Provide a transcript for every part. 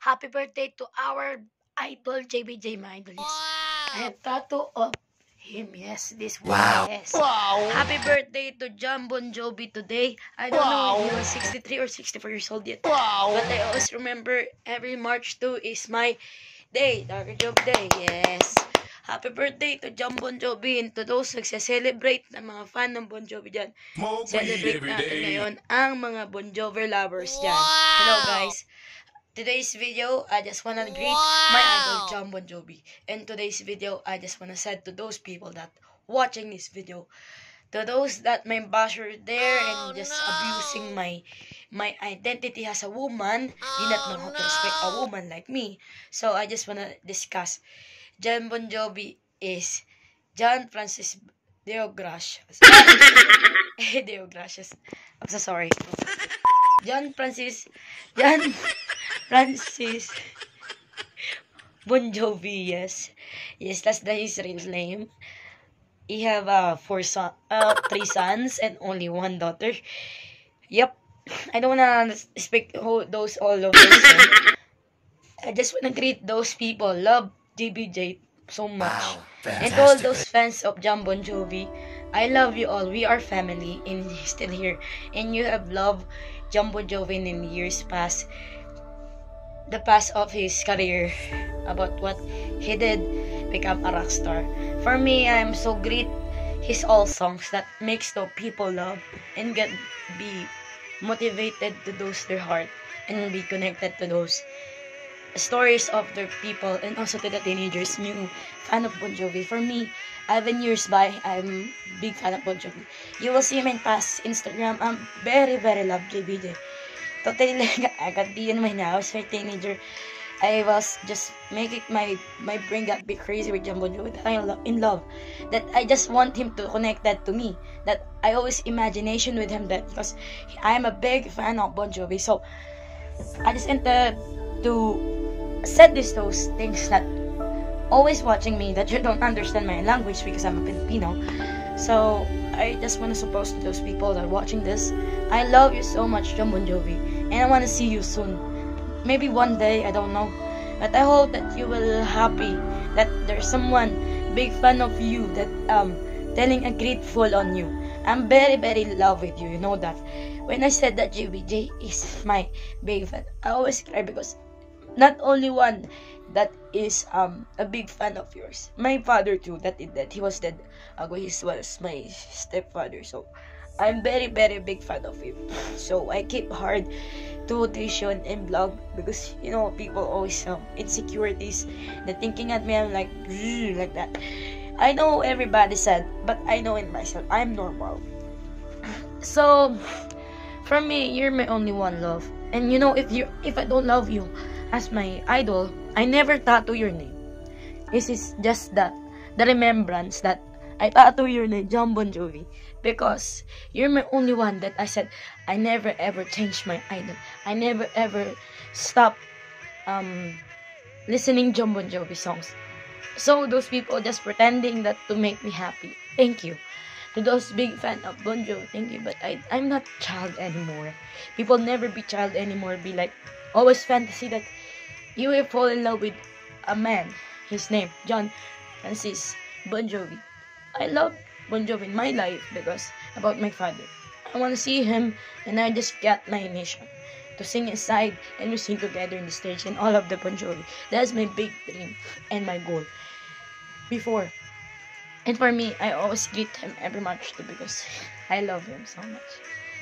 Happy birthday to our idol, JBJ, my idol. Yes. I have tattoo of him. Yes, this one. Wow. Yes. Happy birthday to John Bon Jovi today. I don't know if he was 63 or 64 years old yet. But I always remember every March 2 is my day, Dr. Job Day. Yes. Happy birthday to John Bon Jovi and to those nagse-celebrate na mga fan ng Bon Jovi dyan. Celebrate natin ngayon ang mga Bon Jovi lovers dyan. Hello guys. Today's video, I just wanna greet my idol John Bon Jovi. And today's video, I just wanna say to those people that watching this video, to those that my basher there and just abusing my identity as a woman, did not know how to respect a woman like me. So I just wanna discuss. John Bon Jovi is John Francis Deo Gracias. Deo Gracias. I'm so sorry. John Francis Bon Jovi, yes. Yes, that's his real name. He have 3 sons and only 1 daughter. Yep. I don't wanna speak all of those names. I just wanna greet those people. Love JBJ so much. Wow, and to all fantastic. those fans of John Bon Jovi, I love you all. We are family and he's still here. And you have loved John Bon Jovi in years past. The past of his career, about what he did become a rock star. For me, I am so great his all songs that makes the people love and be motivated to those their heart and be connected to those stories of their people and also to the teenagers new fan of Bon Jovi. For me, 11 years by, I'm big fan of Bon Jovi. You will see him in past Instagram. I'm very love JBJ. Totally like I got being when I was a teenager. I was just making my brain got bit crazy with John Bon Jovi. That I'm in love. That I just want him to connect that to me. That I always imagination with him that because I'm a big fan of Bon Jovi. So I just entered to set those things that always watching me that you don't understand my language because I'm a Filipino. So I just want to suppose to those people that are watching this, I love you so much, John Bon Jovi, and I want to see you soon. Maybe one day, I don't know, but I hope that you will happy that there's someone big fan of you that telling a grateful on you. I'm very in love with you. You know that. When I said that JBJ is my big fan, I always cry because not only one that is a big fan of yours. My father too, that he was dead. He was my stepfather. So I'm very big fan of him. So I keep hard to tuition and blog because you know people always insecurities. They're thinking at me I'm like that. I know everybody said, but I know in myself I'm normal. So for me, you're my only one love. And you know if I don't love you as my idol, I never tattoo your name. This is just the remembrance that I tattoo your name, John Bon Jovi, because you're my only one that I said I never ever changed my idol. I never ever stop listening John Bon Jovi songs. So those people just pretending that to make me happy. Thank you. To those big fan of Bon Jovi, thank you. But I'm not child anymore. People never be child anymore. Be like always fantasy that you will fall in love with a man. His name, John Francis Bon Jovi. I love Bon Jovi in my life because about my father. I want to see him and I just got my mission to sing inside and we sing together in the stage and all of the Bon Jovi. That's my big dream and my goal before. And for me, I always greet him every March too because I love him so much.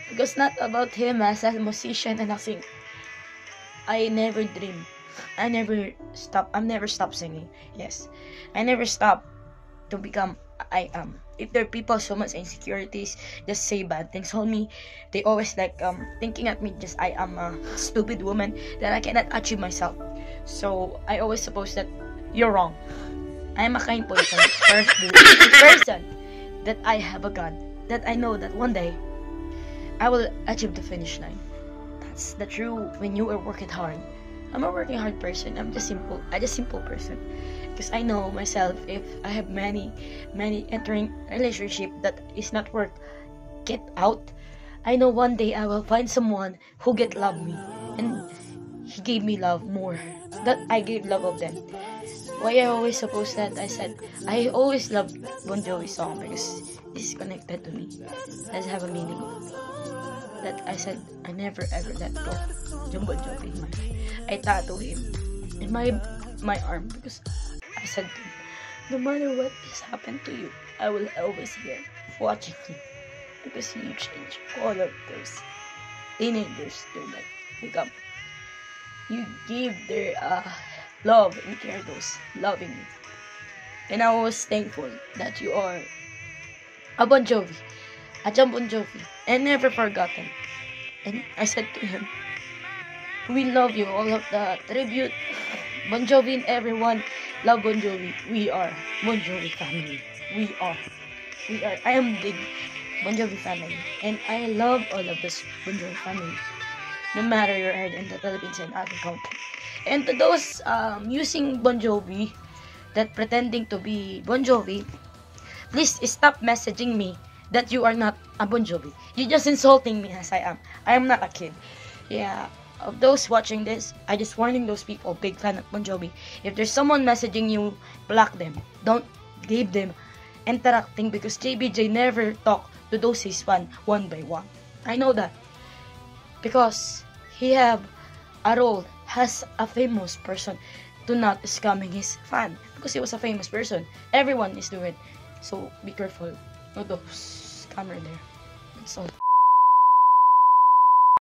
Because not about him as a musician and a singer. I never dream. I never stop singing. Yes. I never stop to become I am. If there are people so much insecurities, just say bad things on me. They always like thinking at me just I am a stupid woman that I cannot achieve myself. So I always suppose that you're wrong. I am a kind person that I have a God that I know that one day I will achieve the finish line. That's the truth when you are working hard. I'm a working hard person. I'm just simple person. Because I know myself, if I have many entering relationship that is not work, get out. I know one day I will find someone who get love me. And he gave me love more. That I gave love of them. Why I always suppose that I said I always loved Bon Jovi's song because it's connected to me. Does have a meaning. That I said I never ever let go. John Bon Jovi. I tattoo him in my arm because I said to him, no matter what has happened to you, I will always here watching you because you change all of those teenagers to like become. You give their love and care those loving you. And I was thankful that you are a Bon Jovi, a John Bon Jovi, and never forgotten. And I said to him, we love you, all of the tribute, Bon Jovi and everyone love Bon Jovi. We are Bon Jovi family. We are. I am big Bon Jovi family. And I love all of this Bon Jovi family. No matter you're heard in the Philippines and other countries. And to those using Bon Jovi, that pretending to be Bon Jovi, please stop messaging me that you are not a Bon Jovi. You're just insulting me as I am. I am not a kid. Yeah, of those watching this, I just warning those people, big fan of Bon Jovi. If there's someone messaging you, block them. Don't give them interacting because JBJ never talk to those his fan one by one. I know that. Because he have a role as a famous person to not scamming his fan. Because he was a famous person. Everyone is doing it. So be careful. No those scammer there. That's all.